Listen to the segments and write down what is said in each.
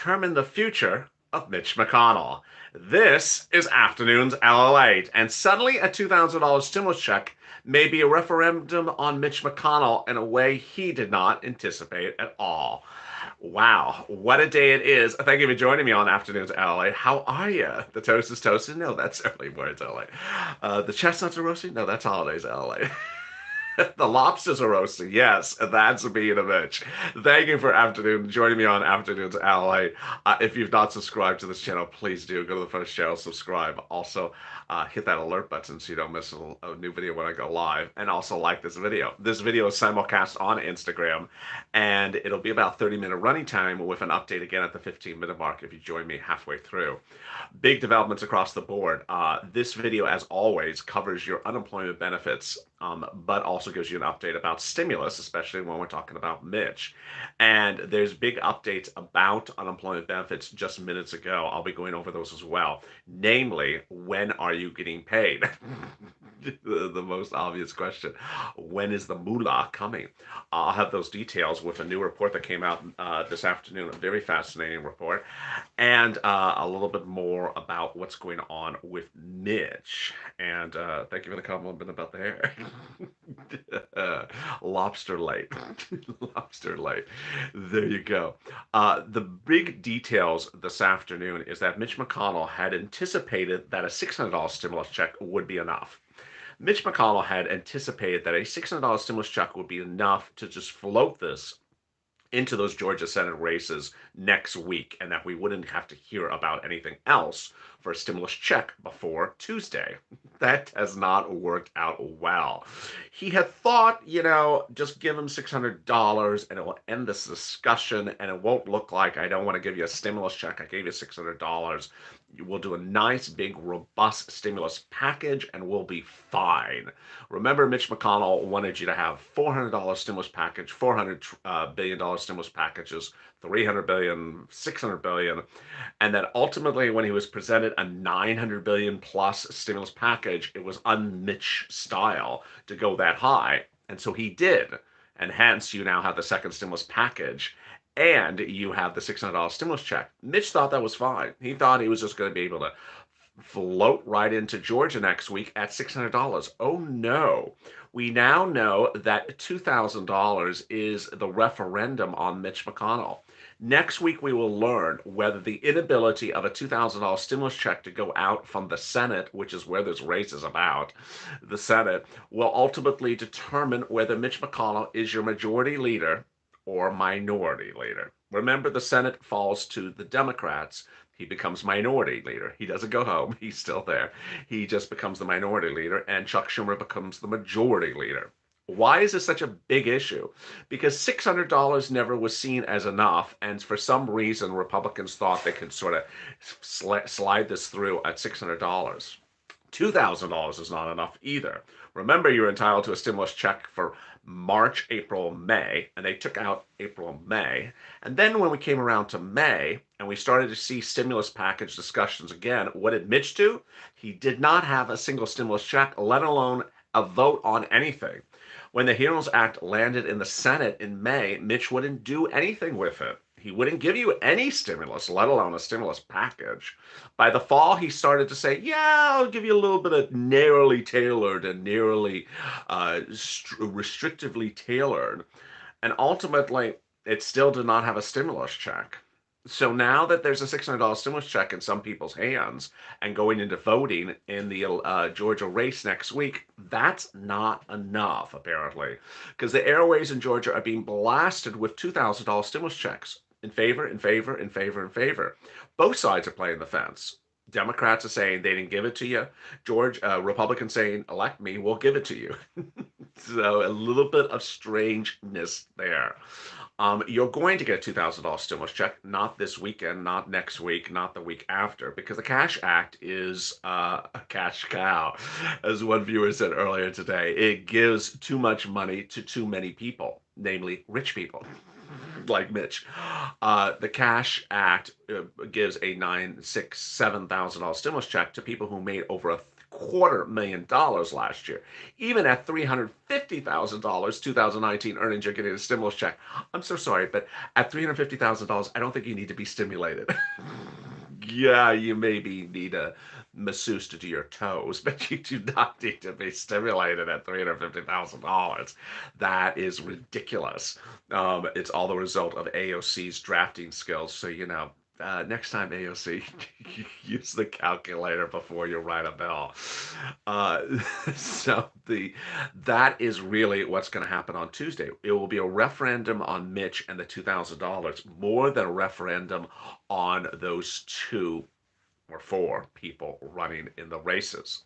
determine the future of Mitch McConnell. This is Afternoons Lalate, and suddenly a $2,000 stimulus check may be a referendum on Mitch McConnell in a way he did not anticipate at all. Wow, what a day it is. Thank you for joining me on Afternoons LA. How are you? The toast is toasted? No, that's early birds LA. The chestnuts are roasting? No, that's holidays LA. The lobsters are roasting. Yes, that's being a bitch. Thank you for joining me on Afternoons Alley. If you've not subscribed to this channel, please do go to the first channel, subscribe. Also, hit that alert button so you don't miss a new video when I go live. And also like this video. This video is simulcast on Instagram, and it'll be about 30-minute running time with an update again at the 15-minute mark if you join me halfway through. Big developments across the board. This video, as always, covers your unemployment benefits, but also gives you an update about stimulus, especially when we're talking about Mitch. And there's big updates about unemployment benefits just minutes ago. I'll be going over those as well. Namely, when are you getting paid? The most obvious question. When is the moolah coming? I'll have those details with a new report that came out this afternoon, a very fascinating report, and a little bit more about what's going on with Mitch. And thank you for the compliment about the hair. Lobster light. Lobster light. There you go. The big details this afternoon is that Mitch McConnell had anticipated that a $600 stimulus check would be enough. Mitch McConnell had anticipated that a $600 stimulus check would be enough to just float this into those Georgia Senate races next week, and that we wouldn't have to hear about anything else for a stimulus check before Tuesday. That has not worked out well. He had thought, just give him $600 and it will end this discussion, and it won't look like I don't want to give you a stimulus check. I gave you $600. We'll do a nice, big, robust stimulus package, and we'll be fine. Remember, Mitch McConnell wanted you to have $400 stimulus package, $400 billion stimulus packages, $300 billion, $600 billion, and that ultimately, when he was presented a $900 billion plus stimulus package, it was un-Mitch style to go that high, and so he did, and hence you now have the second stimulus package. And you have the $600 stimulus check. Mitch thought that was fine. He thought he was just going to be able to float right into Georgia next week at $600. Oh no. We now know that $2,000 is the referendum on Mitch McConnell. Next week, we will learn whether the inability of a $2,000 stimulus check to go out from the Senate, which is where this race is about, the Senate, will ultimately determine whether Mitch McConnell is your majority leader or minority leader. Remember, the Senate falls to the Democrats. He becomes minority leader. He doesn't go home. He's still there. He just becomes the minority leader, and Chuck Schumer becomes the majority leader. Why is this such a big issue? Because $600 never was seen as enough, and for some reason, Republicans thought they could sort of slide this through at $600. $2,000 is not enough either. Remember, you're entitled to a stimulus check for March, April, May, and they took out April, May. And then when we came around to May and we started to see stimulus package discussions again, what did Mitch do? He did not have a single stimulus check, let alone a vote on anything. When the HEROES Act landed in the Senate in May, Mitch wouldn't do anything with it. He wouldn't give you any stimulus, let alone a stimulus package. By the fall, he started to say, yeah, I'll give you a little bit of narrowly tailored and narrowly restrictively tailored. And ultimately, it still did not have a stimulus check. So now that there's a $600 stimulus check in some people's hands and going into voting in the Georgia race next week, that's not enough, apparently, because the airways in Georgia are being blasted with $2,000 stimulus checks. In favor, in favor, in favor, in favor. Both sides are playing the fence. Democrats are saying they didn't give it to you. Republicans saying, elect me, we'll give it to you. So a little bit of strangeness there. You're going to get a $2,000 stimulus check, not this weekend, not next week, not the week after, because the Cash Act is a cash cow. As one viewer said earlier today, it gives too much money to too many people, namely rich people. Like Mitch. The Cash Act gives a $9,000, $6,000, $7,000 stimulus check to people who made over $250,000 last year. Even at $350,000, 2019 earnings, you're getting a stimulus check. I'm so sorry, but at $350,000, I don't think you need to be stimulated. Yeah, you maybe need a masseuse to do your toes, but you do not need to be stimulated at $350,000. That is ridiculous. It's all the result of AOC's drafting skills. So, next time AOC, use the calculator before you write a bill. Uh, so that is really what's going to happen on Tuesday. It will be a referendum on Mitch and the $2,000 more than a referendum on those two or four people running in the races.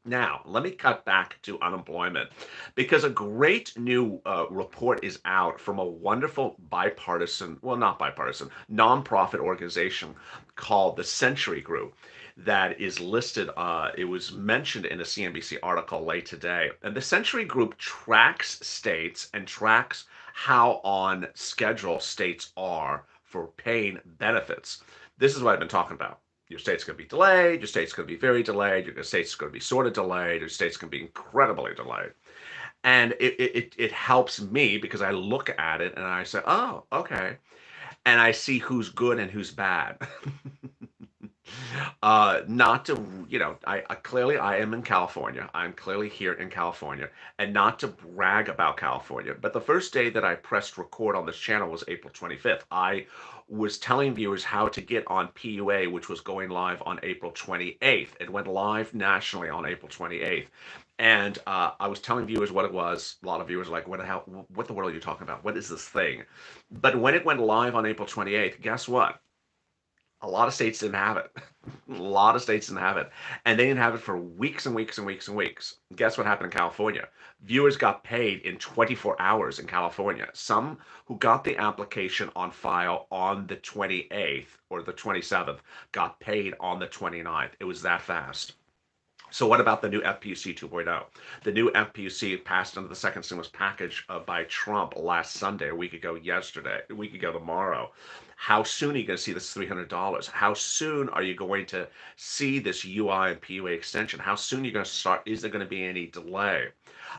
Now, let me cut back to unemployment because a great new report is out from a wonderful bipartisan, well, not bipartisan, nonprofit organization called the Century Group that is listed. It was mentioned in a CNBC article late today. And the Century Group tracks states and tracks how on schedule states are for paying benefits. This is what I've been talking about. Your state's going to be delayed. Your state's going to be very delayed. Your state's going to be sort of delayed. Your state's going to be incredibly delayed. And it helps me because I look at it and I say, oh, okay. And I see who's good and who's bad. Not to, I clearly I am in California. I'm clearly here in California, and not to brag about California. But the first day that I pressed record on this channel was April 25th. I was telling viewers how to get on PUA, which was going live on April 28th. It went live nationally on April 28th. And I was telling viewers what it was. A lot of viewers were like, what the hell, what the world are you talking about? What is this thing? But when it went live on April 28th, guess what? A lot of states didn't have it. A lot of states didn't have it. And they didn't have it for weeks and weeks and weeks and weeks. Guess what happened in California? Viewers got paid in 24 hours in California. Some who got the application on file on the 28th or the 27th got paid on the 29th. It was that fast. So what about the new FPUC 2.0? The new FPUC passed under the second stimulus package by Trump last Sunday, a week ago tomorrow. How soon are you going to see this $300? How soon are you going to see this UI and PUA extension? How soon are you going to start? Is there going to be any delay?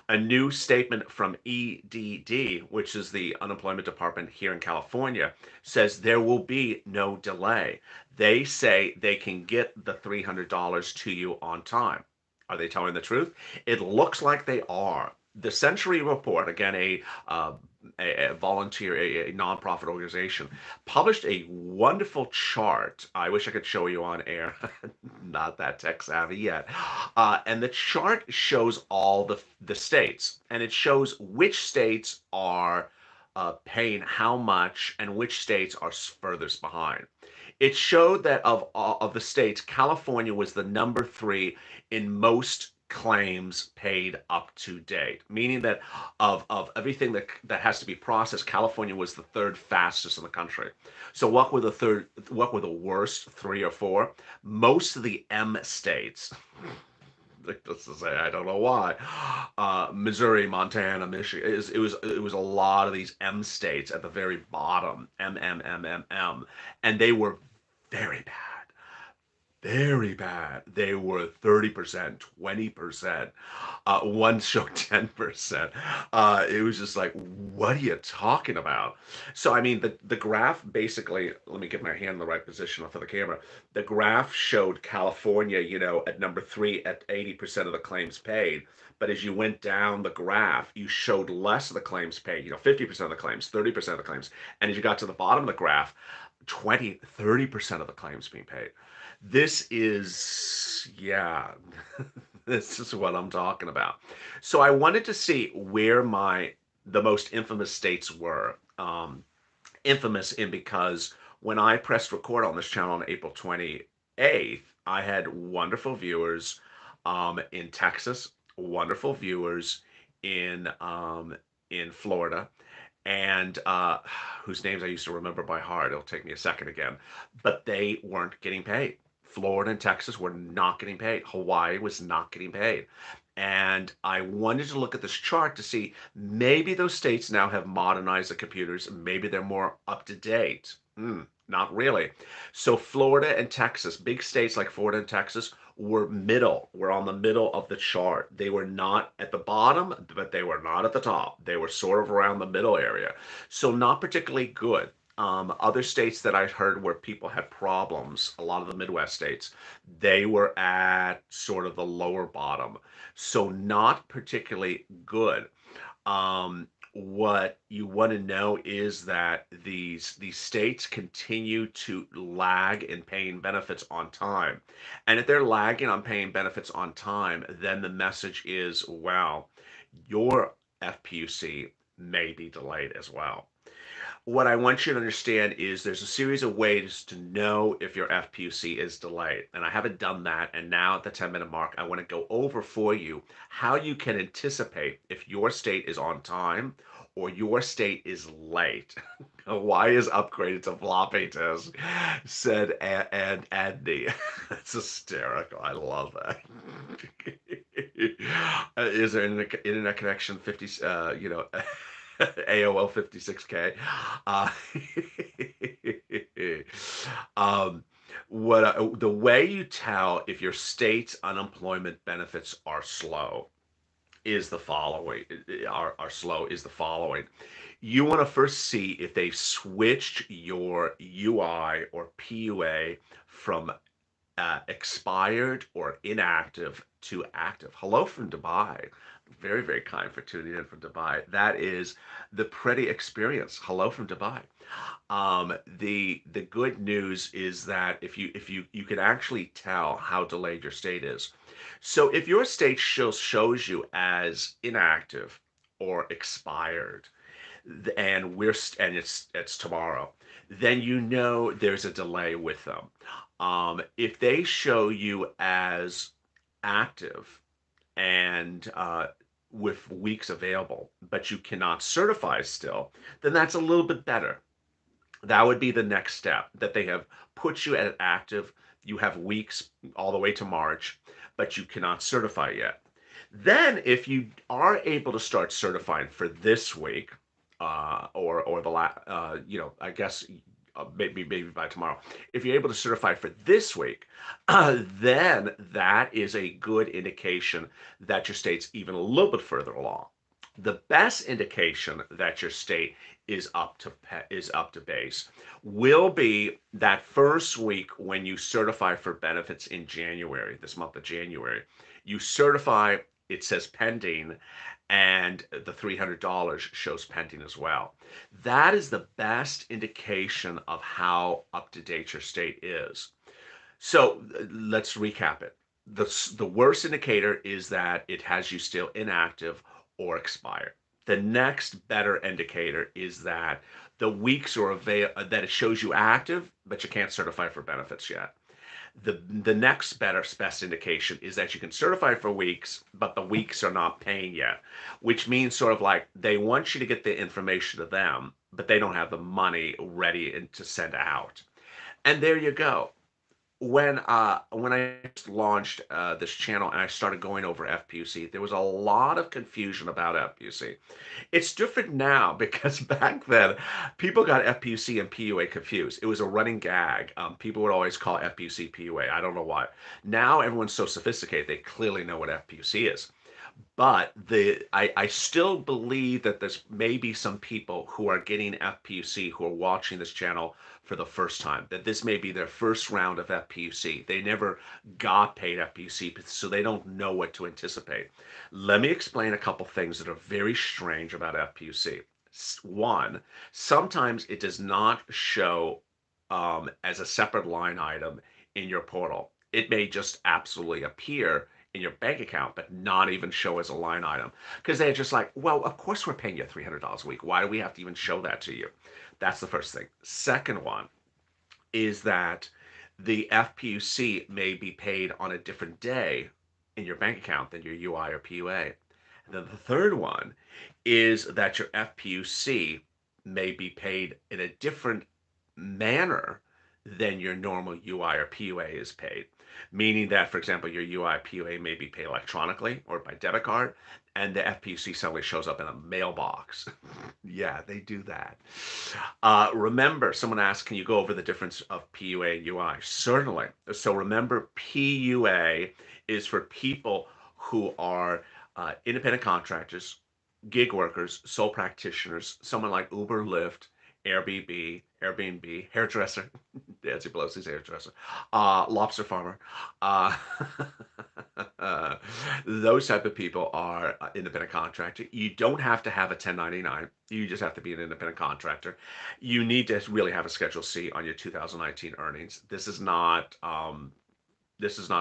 A new statement from EDD, which is the unemployment department here in California, says there will be no delay. They say they can get the $300 to you on time. Are they telling the truth? It looks like they are. The Century Report, again, a volunteer, a nonprofit organization, published a wonderful chart. I wish I could show you on air. Not that tech savvy yet. And the chart shows all the states, and it shows which states are paying how much and which states are furthest behind. It showed that of the states, California was the number 3 in most claims paid up to date, meaning that of everything that has to be processed, California was the 3rd fastest in the country. So what were the worst 3 or 4? Most of the M states, let's just say, I don't know why, Missouri, Montana, Michigan, it was a lot of these M states at the very bottom, M, and they were very bad. Very bad. They were 30%, 20%. One showed 10%. It was just like, what are you talking about? So, I mean, the graph basically, let me get my hand in the right position for the camera. The graph showed California, at number 3 at 80% of the claims paid. But as you went down the graph, you showed less of the claims paid, 50% of the claims, 30% of the claims. And as you got to the bottom of the graph, 30% of the claims being paid. This is, yeah, this is what I'm talking about. So I wanted to see where the most infamous states were. Infamous because when I pressed record on this channel on April 28th, I had wonderful viewers in Texas, wonderful viewers in Florida, and whose names I used to remember by heart. It'll take me a second again, but they weren't getting paid. Florida and Texas were not getting paid. Hawaii was not getting paid. And I wanted to look at this chart to see maybe those states now have modernized the computers. Maybe they're more up to date. Not really. So Florida and Texas, big states like Florida and Texas, were on the middle of the chart. They were not at the bottom, but they were not at the top. They were sort of around the middle area. So not particularly good. Other states that I heard where people had problems, a lot of the Midwest states, they were at sort of the lower bottom. So not particularly good. What you want to know is that these states continue to lag in paying benefits on time. And if they're lagging on paying benefits on time, then the message is, well, your FPUC may be delayed as well. What I want you to understand is there's a series of ways to know if your FPUC is delayed. And I haven't done that. And now at the 10-minute mark, I want to go over for you how you can anticipate if your state is on time or your state is late. Why is upgraded to floppy disk? Said and Andy. That's hysterical. I love that. Is there an internet connection 50, AOL 56K. Uh, um, the way you tell if your state's unemployment benefits are slow is the following. Are slow is the following. You want to first see if they've switched your UI or PUA from expired or inactive to active. Hello from Dubai. Very, very kind for tuning in from Dubai. That is the pretty experience. Hello from Dubai. The good news is that if you can actually tell how delayed your state is. So if your state shows you as inactive or expired, and it's tomorrow, then you know there's a delay with them. If they show you as active and with weeks available, but you cannot certify still, then that's a little bit better. That would be the next step, that they have put you at active. You have weeks all the way to March, but you cannot certify yet. Then, if you are able to start certifying for this week, or the I guess maybe by tomorrow, if you're able to certify for this week, then that is a good indication that your state's even a little bit further along. The best indication that your state is up to base will be that first week when you certify for benefits in January, this month of January. You certify, it says pending, and the $300 shows pending as well. That is the best indication of how up to date your state is. So let's recap it. The worst indicator is that it has you still inactive or expired. The next better indicator is that the weeks are that it shows you active, but you can't certify for benefits yet. The next best indication is that you can certify for weeks, but the weeks are not paying yet, which means sort of like they want you to get the information to them, but they don't have the money ready to send out. And there you go. When I launched this channel and I started going over FPUC, there was a lot of confusion about FPUC. It's different now because back then people got FPUC and PUA confused. It was a running gag. People would always call FPUC PUA. I don't know why. Now everyone's so sophisticated they clearly know what FPUC is. But I still believe that there's maybe some people who are getting FPUC who are watching this channel for the first time, that this may be their first round of FPUC. They never got paid FPUC, so they don't know what to anticipate. Let me explain a couple things that are very strange about FPUC. One, sometimes it does not show as a separate line item in your portal. It may just absolutely appear in your bank account, but not even show as a line item. Because they're just like, well, of course we're paying you $300 a week. Why do we have to even show that to you? That's the first thing. Second one is that the FPUC may be paid on a different day in your bank account than your UI or PUA. And then the third one is that your FPUC may be paid in a different manner than your normal UI or PUA is paid. Meaning that, for example, your UI PUA may be paid electronically or by debit card, and the FPUC suddenly shows up in a mailbox. Yeah, they do that. Remember, someone asked, can you go over the difference of PUA and UI? Certainly. So remember, PUA is for people who are independent contractors, gig workers, sole practitioners, someone like Uber, Lyft, Airbnb, hairdresser, Nancy Pelosi's hairdresser, lobster farmer. Uh, those type of people are independent contractor. You don't have to have a 1099. You just have to be an independent contractor. You need to really have a Schedule C on your 2019 earnings. This is not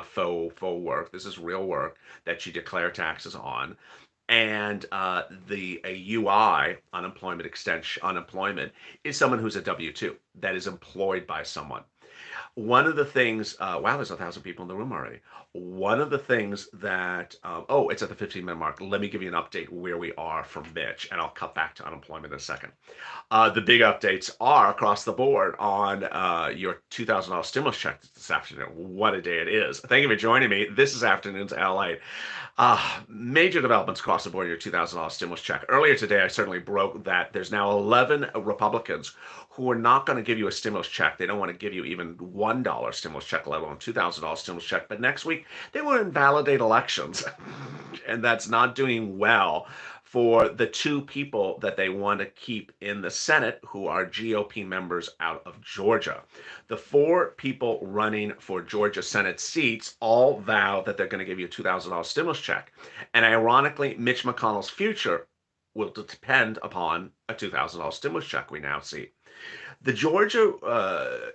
faux work. This is real work that you declare taxes on. And the a UI, unemployment, is someone who's a W-2 that is employed by someone. One of the things, wow, there's 1,000 people in the room already. One of the things that, oh, it's at the 15-minute mark. Let me give you an update where we are from Mitch, and I'll cut back to unemployment in a second. The big updates are across the board on your $2,000 stimulus check this afternoon. What a day it is. Thank you for joining me. This is Afternoons LA. Major developments across the board in your $2,000 stimulus check. Earlier today, I certainly broke that there's now 11 Republicans who are not going to give you a stimulus check. They don't want to give you even $1 stimulus check, let alone $2,000 stimulus check. But next week, they will invalidate elections. And that's not doing well for the two people that they want to keep in the Senate who are GOP members out of Georgia. The four people running for Georgia Senate seats all vow that they're going to give you a $2,000 stimulus check. And ironically, Mitch McConnell's future will depend upon a $2,000 stimulus check we now see. The Georgia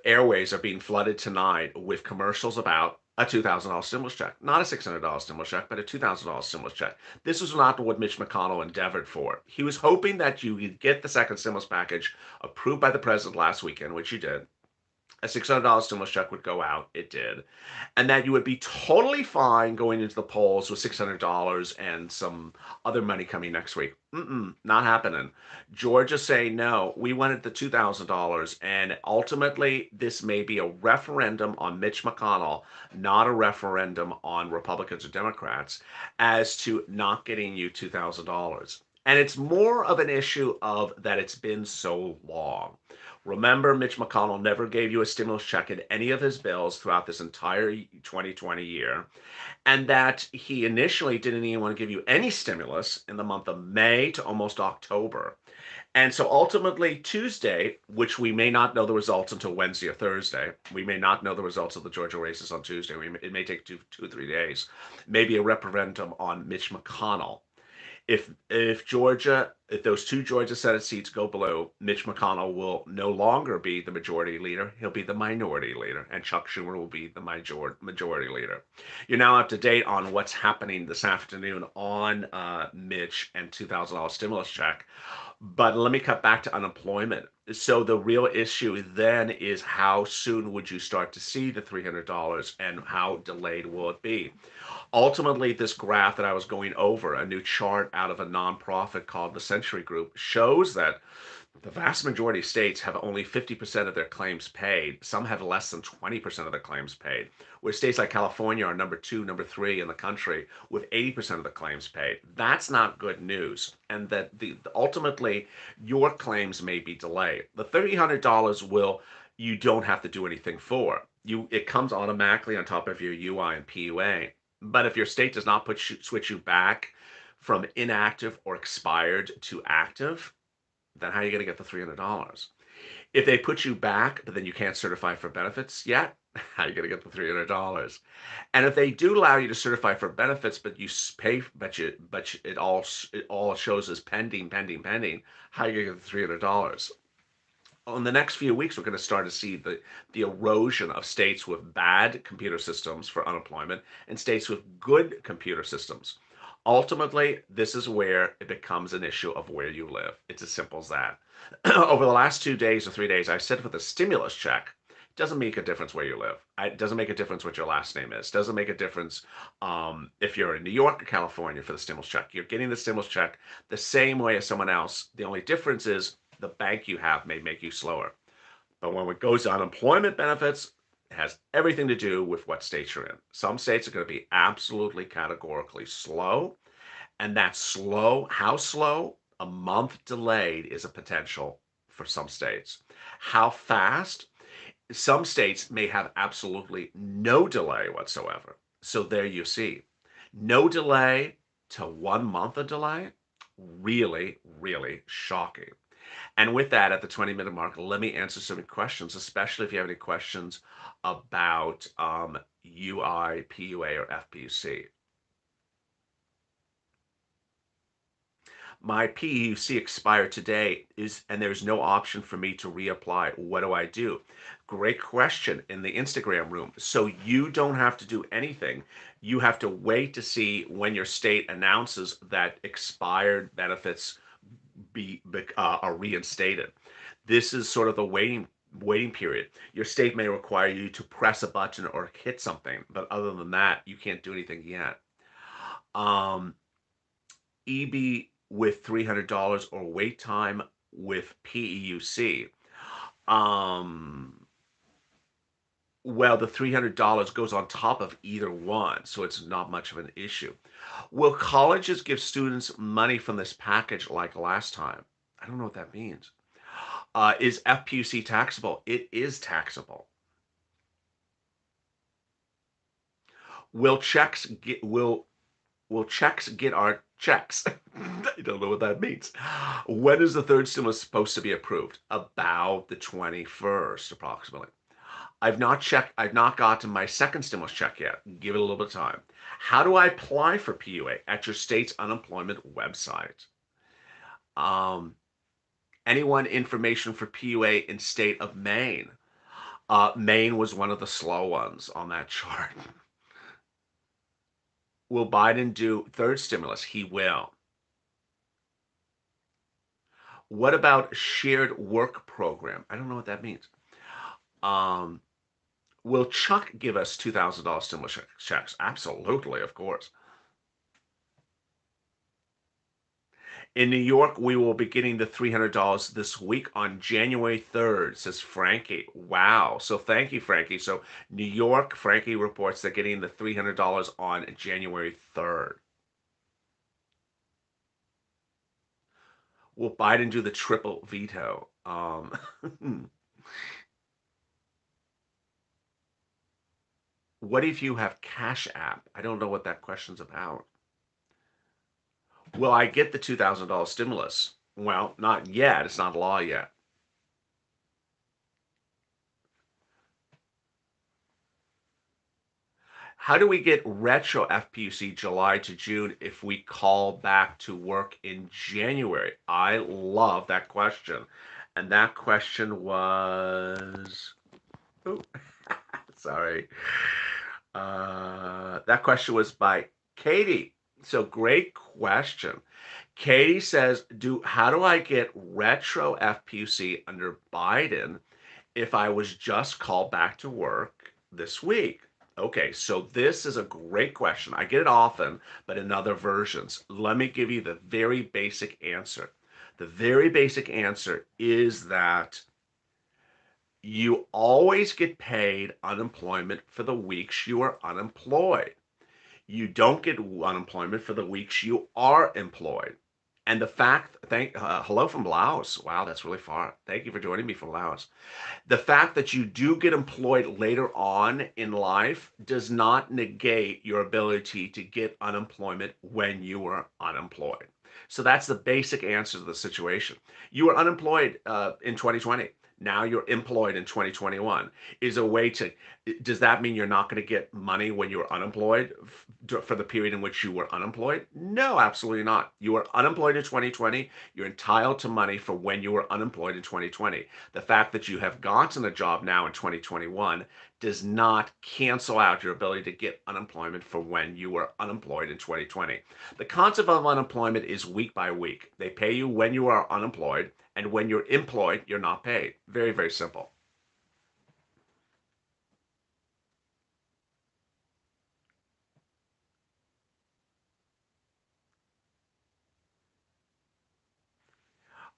airways are being flooded tonight with commercials about a $2,000 stimulus check. Not a $600 stimulus check, but a $2,000 stimulus check. This was not what Mitch McConnell endeavored for. He was hoping that you would get the second stimulus package approved by the president last weekend, which he did. A $600 stimulus check would go out. It did. And that you would be totally fine going into the polls with $600 and some other money coming next week. Not happening. Georgia saying no. We wanted the $2,000. And ultimately, this may be a referendum on Mitch McConnell, not a referendum on Republicans or Democrats, as to not getting you $2,000. And it's more of an issue of that it's been so long. Remember, Mitch McConnell never gave you a stimulus check in any of his bills throughout this entire 2020 year, and that he initially didn't even want to give you any stimulus in the month of May to almost October. And so ultimately, Tuesday, which we may not know the results until Wednesday or Thursday, we may not know the results of the Georgia races on Tuesday. It may take two or 3 days, maybe a referendum on Mitch McConnell. If those two Georgia Senate seats go blue, Mitch McConnell will no longer be the majority leader. He'll be the minority leader, and Chuck Schumer will be the majority leader. You're now up to date on what's happening this afternoon on Mitch and $2,000 stimulus check. But let me cut back to unemployment. So the real issue then is how soon would you start to see the $300 and how delayed will it be? Ultimately, this graph that I was going over, a new chart out of a nonprofit called the Century Group, shows that the vast majority of states have only 50% of their claims paid. Some have less than 20% of their claims paid. Where states like California are number 2, number 3 in the country with 80% of the claims paid. That's not good news. And that ultimately your claims may be delayed. The $300 you don't have to do anything for. It comes automatically on top of your UI and PUA. But if your state does not switch you back from inactive or expired to active, then how are you going to get the $300? If they put you back, but then you can't certify for benefits yet, how are you going to get the $300? And if they do allow you to certify for benefits, but you pay, but it all shows as pending, how are you going to get the $300? In the next few weeks, we're going to start to see the erosion of states with bad computer systems for unemployment and states with good computer systems. Ultimately, this is where it becomes an issue of where you live. It's as simple as that. Over the last 2 days or 3 days, I've said with a stimulus check, it doesn't make a difference where you live. It doesn't make a difference what your last name is. It doesn't make a difference if you're in New York or California for the stimulus check. You're getting the stimulus check the same way as someone else. The only difference is the bank you have may make you slower. But when it goes to unemployment benefits, it has everything to do with what state you're in. Some states are going to be absolutely categorically slow, and that slow, how slow? A month delayed is a potential for some states. How fast? Some states may have absolutely no delay whatsoever. So there you see, no delay to 1 month of delay. Really, really shocking. And with that, at the 20-minute mark, let me answer some questions, especially if you have any questions about UI, PUA, or FPUC. My PUC expired today and there's no option for me to reapply. What do I do? Great question in the Instagram room. So you don't have to do anything. You have to wait to see when your state announces that expired benefits are reinstated. This is sort of the waiting period. Your state may require you to press a button or hit something, but other than that, you can't do anything yet. Um, EB with $300 or wait time with PEUC. Um, well, the $300 goes on top of either one, so it's not much of an issue. Will colleges give students money from this package like last time? I don't know what that means. Is FPUC taxable? It is taxable. Will checks get will checks get our checks? I don't know what that means. When is the third stimulus supposed to be approved? About the 21st, approximately. I've not gotten my second stimulus check yet. Give it a little bit of time. How do I apply for PUA? At your state's unemployment website. Um, anyone information for PUA in state of Maine? Maine was one of the slow ones on that chart. Will Biden do third stimulus? He will. What about shared work program? I don't know what that means. Um, will Chuck give us $2,000 stimulus checks? Absolutely, of course. In New York, we will be getting the $300 this week on January 3rd, says Frankie. Wow. So thank you, Frankie. So New York, Frankie reports they're getting the $300 on January 3rd. Will Biden do the triple veto? What if you have Cash App? I don't know what that question's about. Will I get the $2,000 stimulus? Well, not yet. It's not law yet. How do we get retro FPUC July to June if we call back to work in January? I love that question. And that question was, oh, sorry. That question was by Katie. So great question. Katie says, how do I get retro FPUC under Biden if I was just called back to work this week? Okay, so this is a great question. I get it often, but in other versions. Let me give you the very basic answer. The very basic answer is that you always get paid unemployment for the weeks you are unemployed. You don't get unemployment for the weeks you are employed. And the fact, hello from Laos. Wow, that's really far. Thank you for joining me from Laos. The fact that you do get employed later on in life does not negate your ability to get unemployment when you were unemployed. So that's the basic answer to the situation. You were unemployed in 2020. Now you're employed in 2021. Is a way to, does that mean you're not going to get money when you were unemployed for the period in which you were unemployed? No, absolutely not. You were unemployed in 2020. You're entitled to money for when you were unemployed in 2020. The fact that you have gotten a job now in 2021 does not cancel out your ability to get unemployment for when you were unemployed in 2020. The concept of unemployment is week by week. They pay you when you are unemployed, and when you're employed, you're not paid. Very, very simple.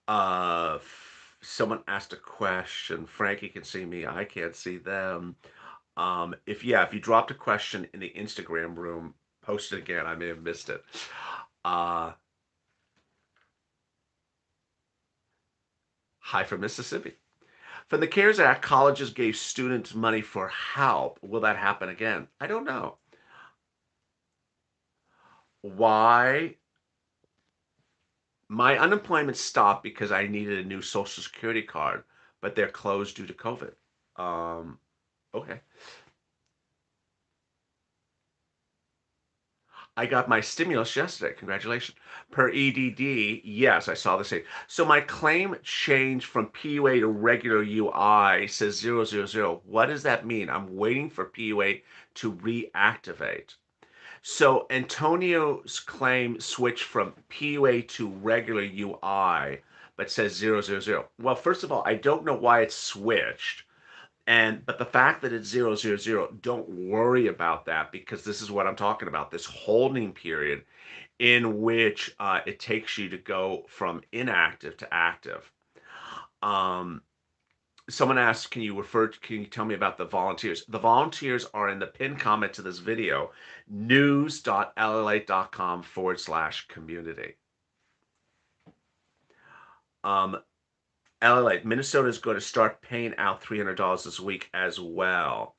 Uh, Someone asked a question. Frankie can see me. I can't see them. If you dropped a question in the Instagram room, post it again. I may have missed it. Uh, Hi from Mississippi. From the CARES Act, colleges gave students money for help. Will that happen again? I don't know. Why? My unemployment stopped because I needed a new Social Security card, but they're closed due to COVID. Um, okay. I got my stimulus yesterday. Congratulations. Per EDD, yes, I saw the same. So my claim changed from PUA to regular UI says 000. What does that mean? I'm waiting for PUA to reactivate. So Antonio's claim switched from PUA to regular UI, but says 000. Well, first of all, I don't know why it switched. But the fact that it's 000, don't worry about that because this is what I'm talking about, this holding period in which it takes you to go from inactive to active. Um, Someone asked, can you tell me about the volunteers? The volunteers are in the pinned comment to this video, news.lalate.com/community. Lalate, Minnesota is going to start paying out $300 this week as well.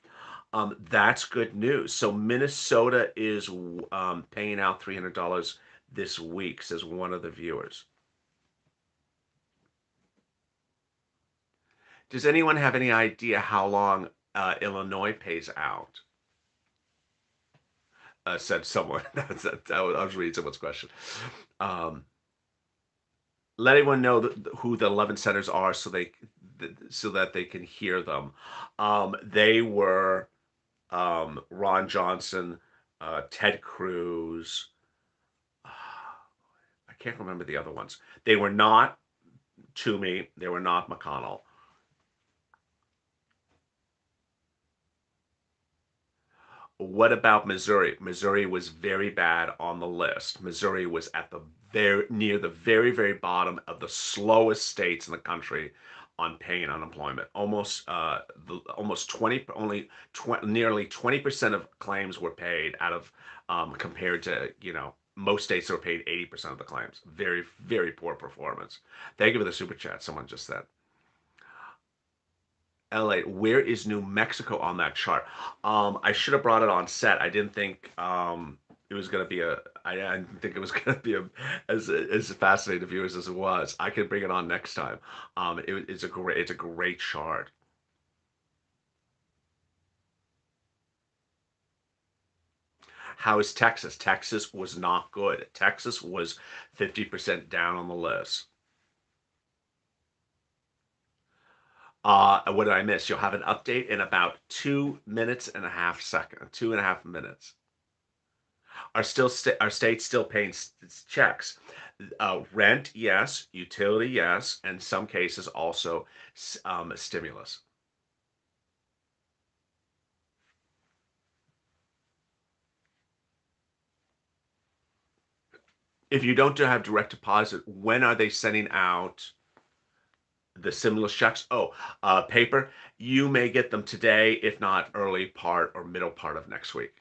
That's good news. So Minnesota is paying out $300 this week, says one of the viewers. Does anyone have any idea how long Illinois pays out? Said someone. I was reading someone's question. Um, Let anyone know who the 11 centers are so that they can hear them. They were Ron Johnson, Ted Cruz. I can't remember the other ones. They were not Toomey. They were not McConnell. What about Missouri? Missouri was very bad on the list. Missouri was at the near the very bottom of the slowest states in the country on paying unemployment. Almost 20 only 20, nearly 20% of claims were paid out of compared to most states that were paid 80% of the claims. Very poor performance. Thank you for the super chat. Someone just said. LA, where is New Mexico on that chart? I should have brought it on set. I didn't think it was going to be I didn't think it was going to be as fascinating to viewers as it was. I could bring it on next time. It's a great chart. How is Texas? Texas was not good. Texas was 50% down on the list. What did I miss? You'll have an update in about 2 minutes and a half second, 2.5 minutes. Are states still paying checks? Rent, yes. Utility, yes. And some cases also stimulus. If you don't have direct deposit, when are they sending out the stimulus checks? Oh, paper. You may get them today, if not early part or middle part of next week.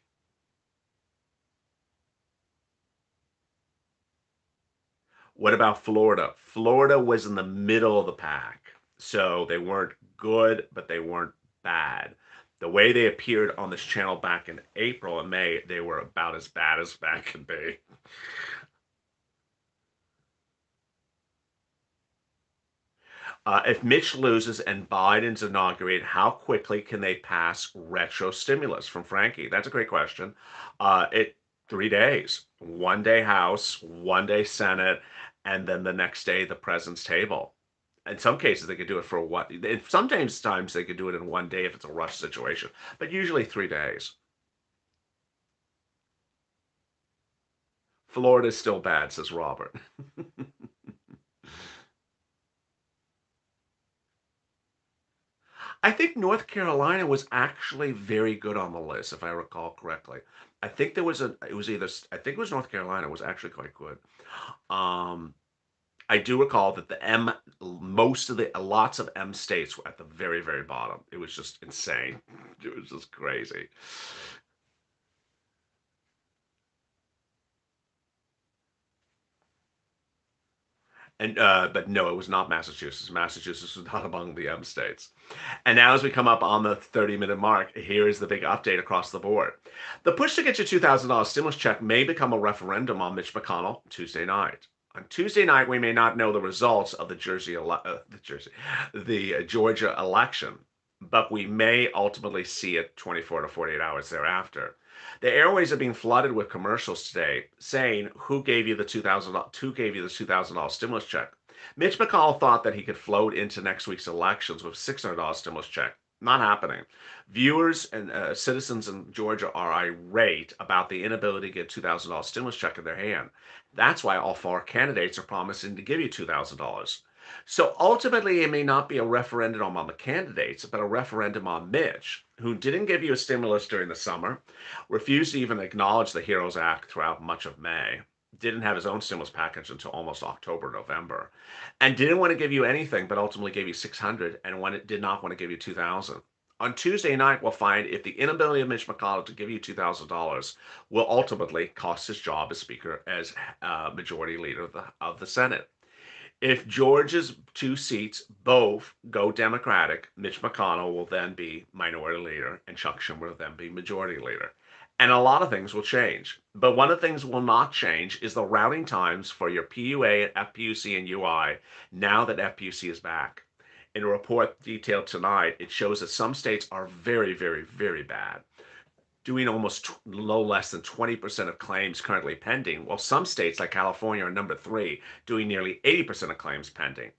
What about Florida? Florida was in the middle of the pack. So they weren't good, but they weren't bad. The way they appeared on this channel back in April and May, they were about as bad as bad can be. If Mitch loses and Biden's inaugurated, how quickly can they pass retro stimulus? From Frankie. That's a great question. It 3 days, 1 day House, 1 day Senate, and then the next day the president's table. In some cases, they could do it for what? Sometimes times they could do it in 1 day if it's a rush situation, but usually 3 days. Florida's still bad, says Robert. I think North Carolina was actually very good on the list, if I recall correctly. I think there was a, it was either, I think it was North Carolina was actually quite good. Um, I do recall that lots of M states were at the very, very bottom. It was just insane. It was just crazy. And but no, it was not Massachusetts. Massachusetts was not among the M states. And now, as we come up on the 30-minute mark, here is the big update across the board. The push to get your $2,000 stimulus check may become a referendum on Mitch McConnell Tuesday night. On Tuesday night, we may not know the results of the Georgia election, but we may ultimately see it 24 to 48 hours thereafter. The airways are being flooded with commercials today saying, "Who gave you the $2,000 stimulus check?" Mitch McConnell thought that he could float into next week's elections with $600 stimulus check. Not happening. Viewers and citizens in Georgia are irate about the inability to get $2,000 stimulus check in their hand. That's why all four candidates are promising to give you $2,000. So ultimately, it may not be a referendum on the candidates, but a referendum on Mitch, who didn't give you a stimulus during the summer, refused to even acknowledge the HEROES Act throughout much of May, didn't have his own stimulus package until almost October, November, and didn't want to give you anything, but ultimately gave you 600, and when it did not want to give you 2,000. On Tuesday night, we'll find if the inability of Mitch McConnell to give you $2,000 will ultimately cost his job as Speaker, as Majority Leader of the Senate. If Georgia's two seats both go Democratic, Mitch McConnell will then be Minority Leader and Chuck Schumer will then be Majority Leader. And a lot of things will change. But one of the things will not change is the routing times for your PUA, FPUC, and UI now that FPUC is back. In a report detailed tonight, it shows that some states are very, very, very bad, doing almost no less than 20% of claims currently pending, while some states like California are number three, doing nearly 80% of claims pending.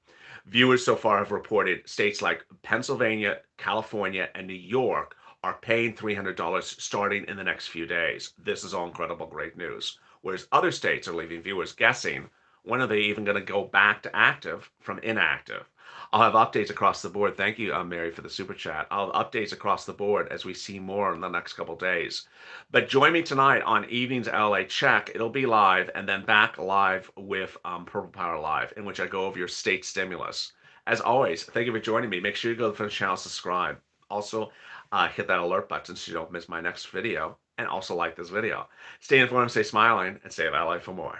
Viewers so far have reported states like Pennsylvania, California, and New York are paying $300 starting in the next few days. This is all incredible, great news. Whereas other states are leaving viewers guessing, when are they even going to go back to active from inactive? I'll have updates across the board. Thank you, Mary, for the super chat. I'll have updates across the board as we see more in the next couple days. But join me tonight on Evenings LA Check. It'll be live and then back live with Purple Power Live, in which I go over your state stimulus. As always, thank you for joining me. Make sure you go to the channel, subscribe. Also, hit that alert button so you don't miss my next video, and also like this video. Stay informed, stay smiling, and stay LA for more.